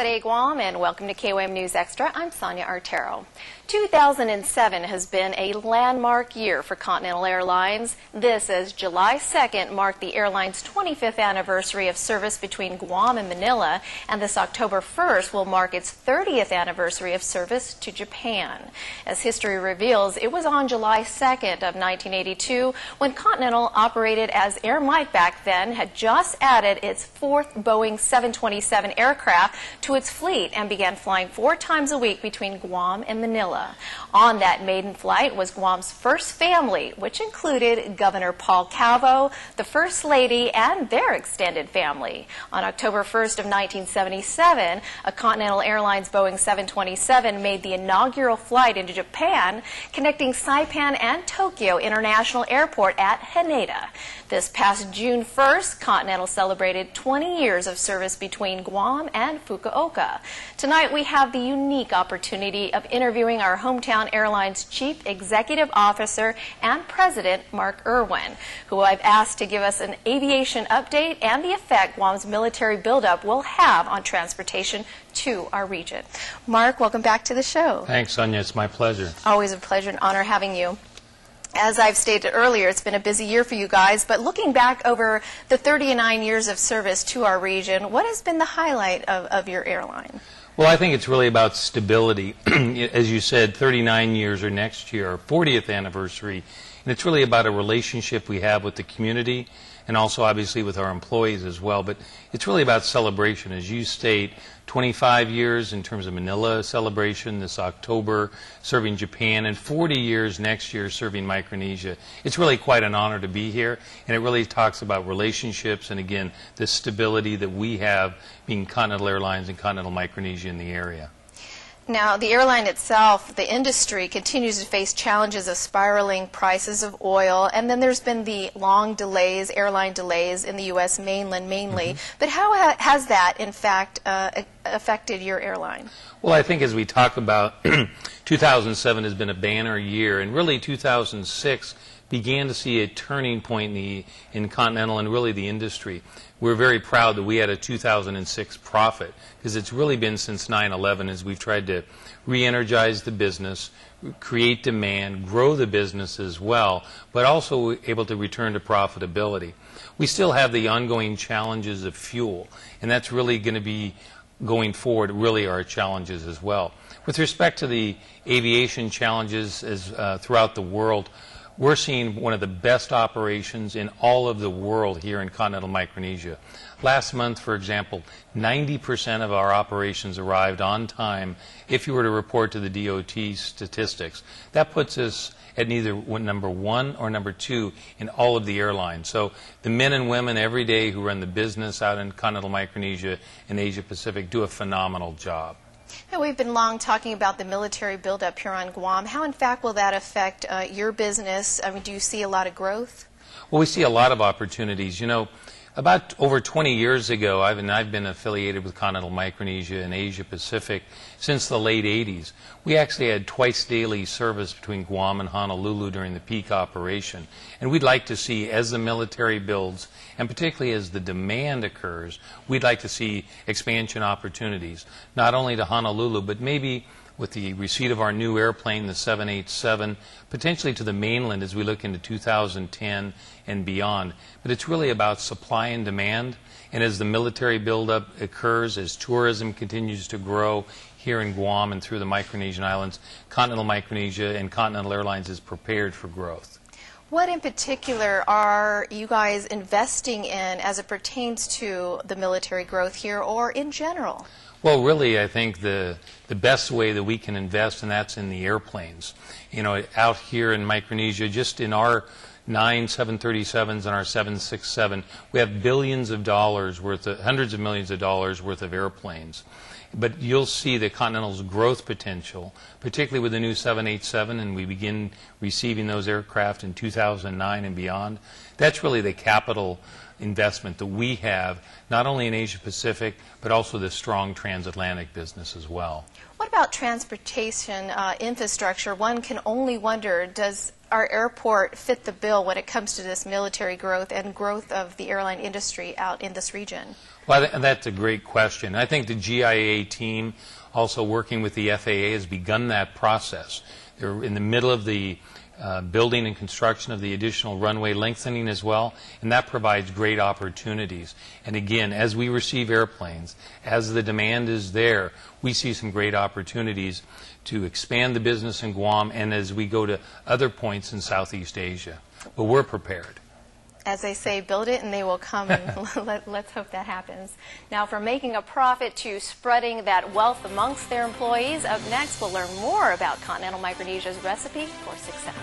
Howdy Guam, and welcome to KUAM News Extra. I'm Sonya Artero. 2007 has been a landmark year for Continental Airlines. This, as July 2nd marked the airline's 25th anniversary of service between Guam and Manila, and this October 1st will mark its 30th anniversary of service to Japan. As history reveals, it was on July 2nd of 1982 when Continental, operated as Air Mike back then, had just added its fourth Boeing 727 aircraft to its fleet and began flying 4 times a week between Guam and Manila. On that maiden flight was Guam's first family, which included Governor Paul Calvo, the First Lady, and their extended family. On October 1st of 1977, a Continental Airlines Boeing 727 made the inaugural flight into Japan, connecting Saipan and Tokyo International Airport at Haneda. This past June 1st, Continental celebrated 20 years of service between Guam and Fukuoka. Tonight, we have the unique opportunity of interviewing our hometown airline's Chief Executive Officer and President, Mark Erwin, who I've asked to give us an aviation update and the effect Guam's military buildup will have on transportation to our region. Mark, welcome back to the show. Thanks, Sonya. It's my pleasure. Always a pleasure and honor having you. As I've stated earlier, it's been a busy year for you guys, but looking back over the 39 years of service to our region, what has been the highlight of your airline? Well, I think it's really about stability. As you said, 39 years or next year, our 40th anniversary, and it's really about a relationship we have with the community and also obviously with our employees as well. But it's really about celebration. As you state, 25 years in terms of Manila celebration this October, serving Japan, and 40 years next year serving Micronesia. It's really quite an honor to be here, and it really talks about relationships and, again, the stability that we have being Continental Airlines and Continental Micronesia in the area. Now, the airline itself, the industry, continues to face challenges of spiraling prices of oil, and then there's been the long delays, airline delays in the U.S. mainland mainly. But how has that, in fact, affected your airline? Well, I think as we talk about, 2007 has been a banner year, and really 2006 began to see a turning point in Continental and really the industry. We're very proud that we had a 2006 profit, because it's really been since 9/11 as we've tried to re-energize the business, create demand, grow the business as well, but also able to return to profitability. We still have the ongoing challenges of fuel, and that's really going to be, going forward, really our challenges as well. With respect to the aviation challenges throughout the world, we're seeing one of the best operations in all of the world here in Continental Micronesia. Last month, for example, 90% of our operations arrived on time if you were to report to the DOT statistics. That puts us at neither number 1 or number 2 in all of the airlines. So the men and women every day who run the business out in Continental Micronesia and Asia Pacific do a phenomenal job. Now, we've been long talking about the military buildup here on Guam. How, in fact, will that affect your business? I mean, do you see a lot of growth? Well, we see a lot of opportunities. You know, about over 20 years ago, I've been affiliated with Continental Micronesia and Asia Pacific since the late 80s. We actually had twice daily service between Guam and Honolulu during the peak operation. And we'd like to see, as the military builds, and particularly as the demand occurs, we'd like to see expansion opportunities, not only to Honolulu, but maybe with the receipt of our new airplane, the 787, potentially to the mainland as we look into 2010 and beyond. But it's really about supply and demand, and as the military buildup occurs, as tourism continues to grow here in Guam and through the Micronesian islands, Continental Micronesia and Continental Airlines is prepared for growth. What in particular are you guys investing in as it pertains to the military growth here or in general? Well, really, I think the best way that we can invest, and that's in the airplanes. You know, out here in Micronesia, just in our 9 737s and our 767, we have billions of dollars worth of, hundreds of millions of dollars worth of airplanes. But you'll see the Continental's growth potential, particularly with the new 787, and we begin receiving those aircraft in 2009 and beyond. That's really the capital investment that we have, not only in Asia Pacific, but also the strong transatlantic business as well. What about transportation infrastructure? One can only wonder, does our airport fit the bill when it comes to this military growth and growth of the airline industry out in this region? Well, that's a great question. I think the GIA team, also working with the FAA, has begun that process. They're in the middle of the building and construction of the additional runway lengthening as well, and that provides great opportunities. And again, as we receive airplanes, as the demand is there, we see some great opportunities to expand the business in Guam and as we go to other points in Southeast Asia. But we're prepared. As they say, build it and they will come, and let's hope that happens. Now, from making a profit to spreading that wealth amongst their employees, up next we'll learn more about Continental Micronesia's recipe for success.